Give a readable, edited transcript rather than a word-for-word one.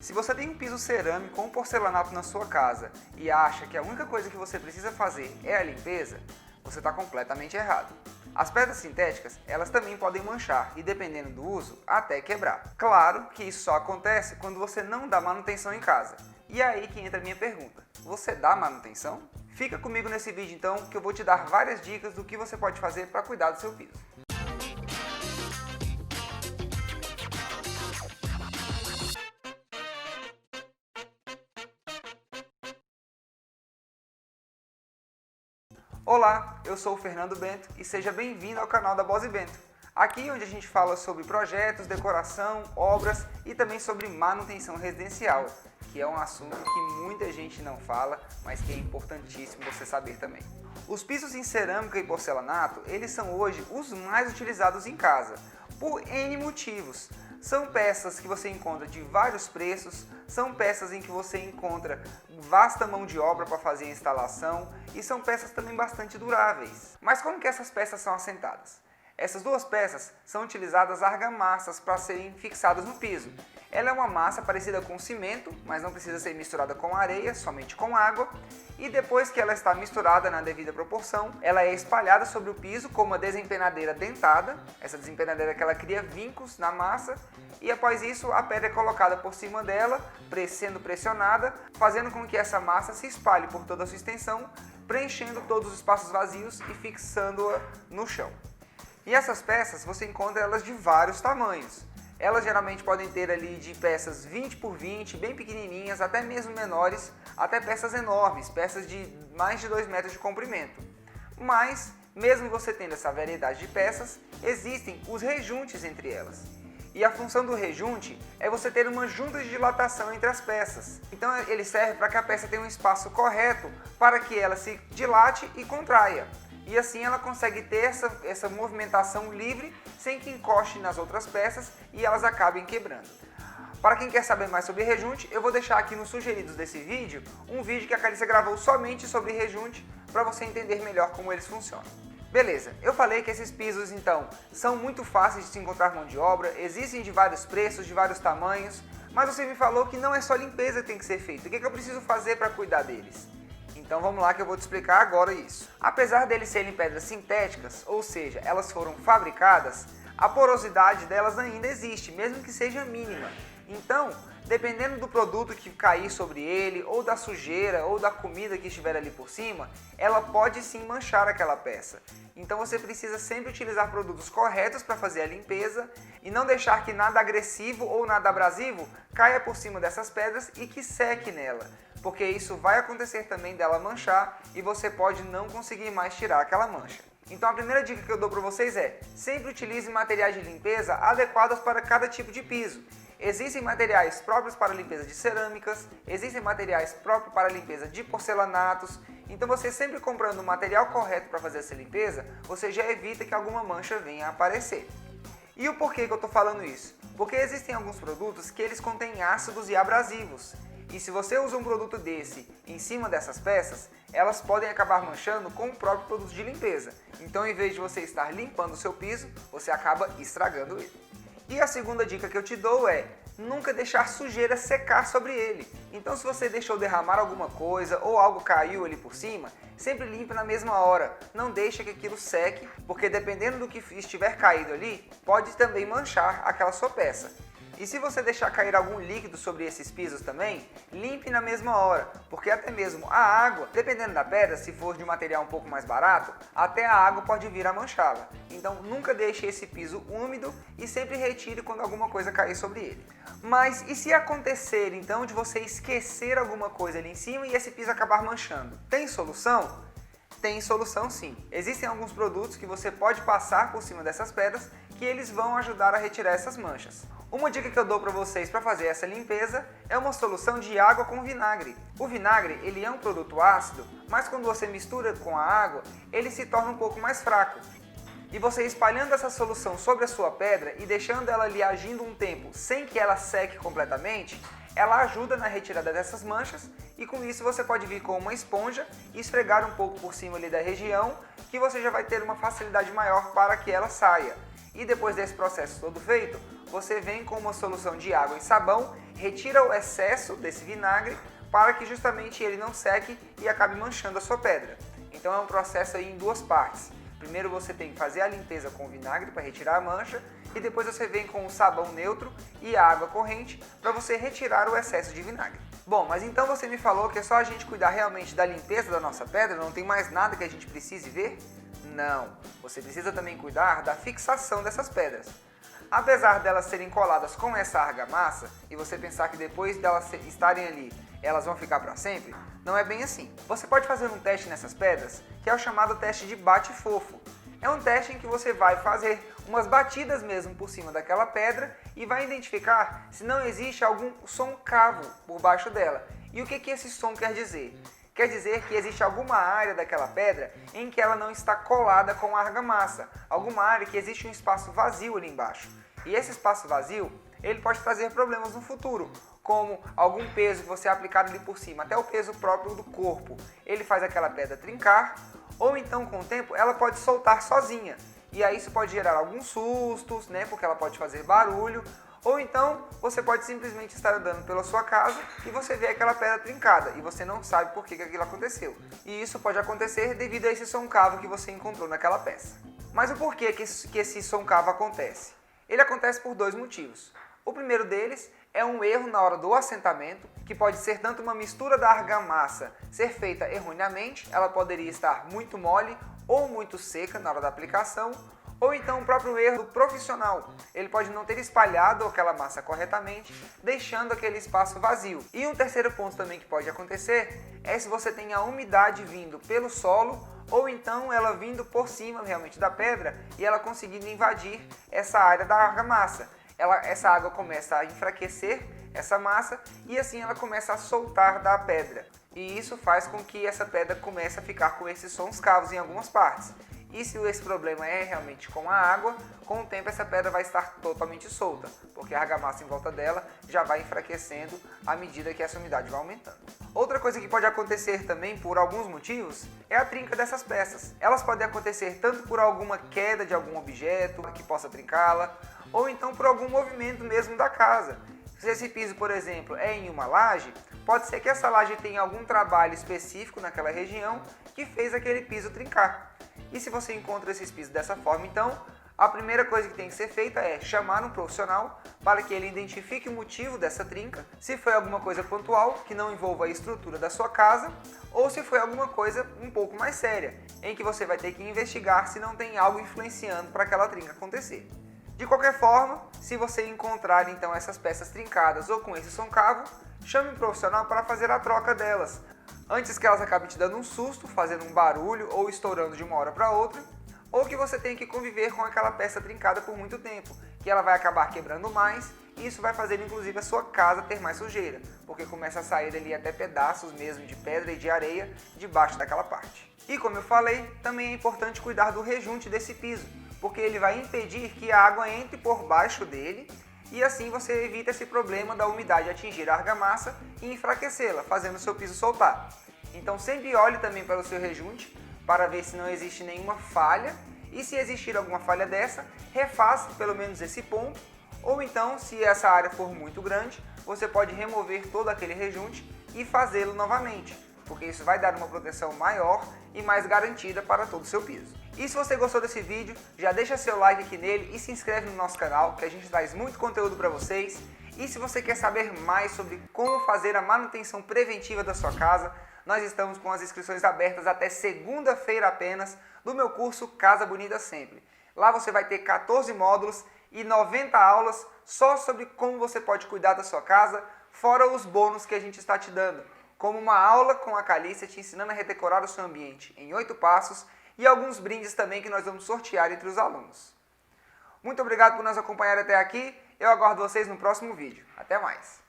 Se você tem um piso cerâmico ou um porcelanato na sua casa e acha que a única coisa que você precisa fazer é a limpeza, você está completamente errado. As pedras sintéticas, elas também podem manchar e, dependendo do uso, até quebrar. Claro que isso só acontece quando você não dá manutenção em casa. E é aí que entra a minha pergunta: você dá manutenção? Fica comigo nesse vídeo então, que eu vou te dar várias dicas do que você pode fazer para cuidar do seu piso. Olá, eu sou o Fernando Bento e seja bem-vindo ao canal da Bosi Bento. Aqui onde a gente fala sobre projetos, decoração, obras e também sobre manutenção residencial, que é um assunto que muita gente não fala, mas que é importantíssimo você saber também. Os pisos em cerâmica e porcelanato, eles são hoje os mais utilizados em casa, por N motivos. São peças que você encontra de vários preços, são peças em que você encontra vasta mão de obra para fazer a instalação e são peças também bastante duráveis. Mas como que essas peças são assentadas? Essas duas peças são utilizadas argamassas para serem fixadas no piso. Ela é uma massa parecida com cimento, mas não precisa ser misturada com areia, somente com água. E depois que ela está misturada na devida proporção, ela é espalhada sobre o piso com uma desempenadeira dentada. Essa desempenadeira que ela cria vincos na massa. E após isso, a pedra é colocada por cima dela, sendo pressionada, fazendo com que essa massa se espalhe por toda a sua extensão, preenchendo todos os espaços vazios e fixando-a no chão. E essas peças, você encontra elas de vários tamanhos. Elas geralmente podem ter ali de peças 20 por 20, bem pequenininhas, até mesmo menores, até peças enormes, peças de mais de 2 metros de comprimento. Mas, mesmo você tendo essa variedade de peças, existem os rejuntes entre elas. E a função do rejunte é você ter uma junta de dilatação entre as peças. Então ele serve para que a peça tenha um espaço correto para que ela se dilate e contraia. E assim ela consegue ter essa movimentação livre, sem que encoste nas outras peças e elas acabem quebrando. Para quem quer saber mais sobre rejunte, eu vou deixar aqui nos sugeridos desse vídeo, um vídeo que a Carissa gravou somente sobre rejunte, para você entender melhor como eles funcionam. Beleza, eu falei que esses pisos então são muito fáceis de se encontrar mão de obra, existem de vários preços, de vários tamanhos, mas você me falou que não é só limpeza que tem que ser feita. O que eu preciso fazer para cuidar deles? Então vamos lá que eu vou te explicar agora isso. Apesar deles serem pedras sintéticas, ou seja, elas foram fabricadas, a porosidade delas ainda existe, mesmo que seja mínima. Então, dependendo do produto que cair sobre ele, ou da sujeira, ou da comida que estiver ali por cima, ela pode sim manchar aquela peça. Então você precisa sempre utilizar produtos corretos para fazer a limpeza e não deixar que nada agressivo ou nada abrasivo caia por cima dessas pedras e que seque nela, porque isso vai acontecer também dela manchar e você pode não conseguir mais tirar aquela mancha. Então a primeira dica que eu dou para vocês é: sempre utilize materiais de limpeza adequados para cada tipo de piso. Existem materiais próprios para limpeza de cerâmicas, existem materiais próprios para limpeza de porcelanatos. Então você sempre comprando o material correto para fazer essa limpeza, você já evita que alguma mancha venha a aparecer. E o porquê que eu estou falando isso? Porque existem alguns produtos que eles contêm ácidos e abrasivos. E se você usa um produto desse em cima dessas peças, elas podem acabar manchando com o próprio produto de limpeza. Então, em vez de você estar limpando o seu piso, você acaba estragando ele. E a segunda dica que eu te dou é: nunca deixar sujeira secar sobre ele. Então, se você deixou derramar alguma coisa ou algo caiu ali por cima, sempre limpe na mesma hora. Não deixe que aquilo seque, porque dependendo do que estiver caído ali, pode também manchar aquela sua peça. E se você deixar cair algum líquido sobre esses pisos também, limpe na mesma hora, porque até mesmo a água, dependendo da pedra, se for de um material um pouco mais barato, até a água pode vir a manchá-la. Então nunca deixe esse piso úmido e sempre retire quando alguma coisa cair sobre ele. Mas e se acontecer então de você esquecer alguma coisa ali em cima e esse piso acabar manchando? Tem solução? Tem solução sim. Existem alguns produtos que você pode passar por cima dessas pedras que eles vão ajudar a retirar essas manchas. Uma dica que eu dou para vocês para fazer essa limpeza é uma solução de água com vinagre. O vinagre ele é um produto ácido, mas quando você mistura com a água, ele se torna um pouco mais fraco. E você espalhando essa solução sobre a sua pedra e deixando ela ali agindo um tempo sem que ela seque completamente, ela ajuda na retirada dessas manchas e com isso você pode vir com uma esponja e esfregar um pouco por cima ali da região, que você já vai ter uma facilidade maior para que ela saia. E depois desse processo todo feito, você vem com uma solução de água e sabão retira o excesso desse vinagre para que justamente ele não seque e acabe manchando a sua pedra. Então é um processo aí em duas partes. Primeiro você tem que fazer a limpeza com o vinagre para retirar a mancha e depois você vem com o sabão neutro e a água corrente para você retirar o excesso de vinagre. Bom, mas então você me falou que é só a gente cuidar realmente da limpeza da nossa pedra, não tem mais nada que a gente precise ver? Não, você precisa também cuidar da fixação dessas pedras. Apesar delas serem coladas com essa argamassa e você pensar que depois delas estarem ali elas vão ficar para sempre, não é bem assim. Você pode fazer um teste nessas pedras, que é o chamado teste de bate-fofo. É um teste em que você vai fazer umas batidas mesmo por cima daquela pedra e vai identificar se não existe algum soncavo por baixo dela. E o que esse som quer dizer? Quer dizer que existe alguma área daquela pedra em que ela não está colada com a argamassa, alguma área que existe um espaço vazio ali embaixo. E esse espaço vazio, ele pode trazer problemas no futuro, como algum peso que você aplicar ali por cima, até o peso próprio do corpo, ele faz aquela pedra trincar, ou então com o tempo ela pode soltar sozinha. E aí isso pode gerar alguns sustos, né, porque ela pode fazer barulho, ou então você pode simplesmente estar andando pela sua casa e você vê aquela pedra trincada e você não sabe por que aquilo aconteceu. E isso pode acontecer devido a esse soncavo que você encontrou naquela peça. Mas o porquê que esse soncavo acontece? Ele acontece por dois motivos. O primeiro deles é um erro na hora do assentamento, que pode ser tanto uma mistura da argamassa ser feita erroneamente, ela poderia estar muito mole ou muito seca na hora da aplicação, ou então o próprio erro do profissional, ele pode não ter espalhado aquela massa corretamente, deixando aquele espaço vazio. E um terceiro ponto também que pode acontecer é se você tem a umidade vindo pelo solo, ou então ela vindo por cima realmente da pedra e ela conseguindo invadir essa área da argamassa. Essa água começa a enfraquecer essa massa e assim ela começa a soltar da pedra. E isso faz com que essa pedra comece a ficar com esses sons cavos em algumas partes. E se esse problema é realmente com a água, com o tempo essa pedra vai estar totalmente solta, porque a argamassa em volta dela já vai enfraquecendo à medida que essa umidade vai aumentando. Outra coisa que pode acontecer também por alguns motivos é a trinca dessas peças. Elas podem acontecer tanto por alguma queda de algum objeto que possa trincá-la, ou então por algum movimento mesmo da casa. Se esse piso, por exemplo, é em uma laje, pode ser que essa laje tenha algum trabalho específico naquela região que fez aquele piso trincar. E se você encontra esses pisos dessa forma, então, a primeira coisa que tem que ser feita é chamar um profissional para que ele identifique o motivo dessa trinca, se foi alguma coisa pontual que não envolva a estrutura da sua casa, ou se foi alguma coisa um pouco mais séria, em que você vai ter que investigar se não tem algo influenciando para aquela trinca acontecer. De qualquer forma, se você encontrar então essas peças trincadas ou com esse soncavo, chame um profissional para fazer a troca delas, antes que elas acabem te dando um susto, fazendo um barulho ou estourando de uma hora para outra, ou que você tenha que conviver com aquela peça trincada por muito tempo, que ela vai acabar quebrando mais e isso vai fazer inclusive a sua casa ter mais sujeira, porque começa a sair ali até pedaços mesmo de pedra e de areia debaixo daquela parte. E como eu falei, também é importante cuidar do rejunte desse piso, porque ele vai impedir que a água entre por baixo dele e assim você evita esse problema da umidade atingir a argamassa e enfraquecê-la, fazendo o seu piso soltar. Então sempre olhe também para o seu rejunte para ver se não existe nenhuma falha e se existir alguma falha dessa, refaça pelo menos esse ponto, ou então se essa área for muito grande, você pode remover todo aquele rejunte e fazê-lo novamente, porque isso vai dar uma proteção maior e mais garantida para todo o seu piso. E se você gostou desse vídeo, já deixa seu like aqui nele e se inscreve no nosso canal, que a gente traz muito conteúdo para vocês. E se você quer saber mais sobre como fazer a manutenção preventiva da sua casa, nós estamos com as inscrições abertas até segunda-feira apenas do meu curso Casa Bonita Sempre. Lá você vai ter 14 módulos e 90 aulas só sobre como você pode cuidar da sua casa, fora os bônus que a gente está te dando, como uma aula com a Calícia te ensinando a redecorar o seu ambiente em 8 passos e alguns brindes também que nós vamos sortear entre os alunos. Muito obrigado por nos acompanhar até aqui, eu aguardo vocês no próximo vídeo. Até mais!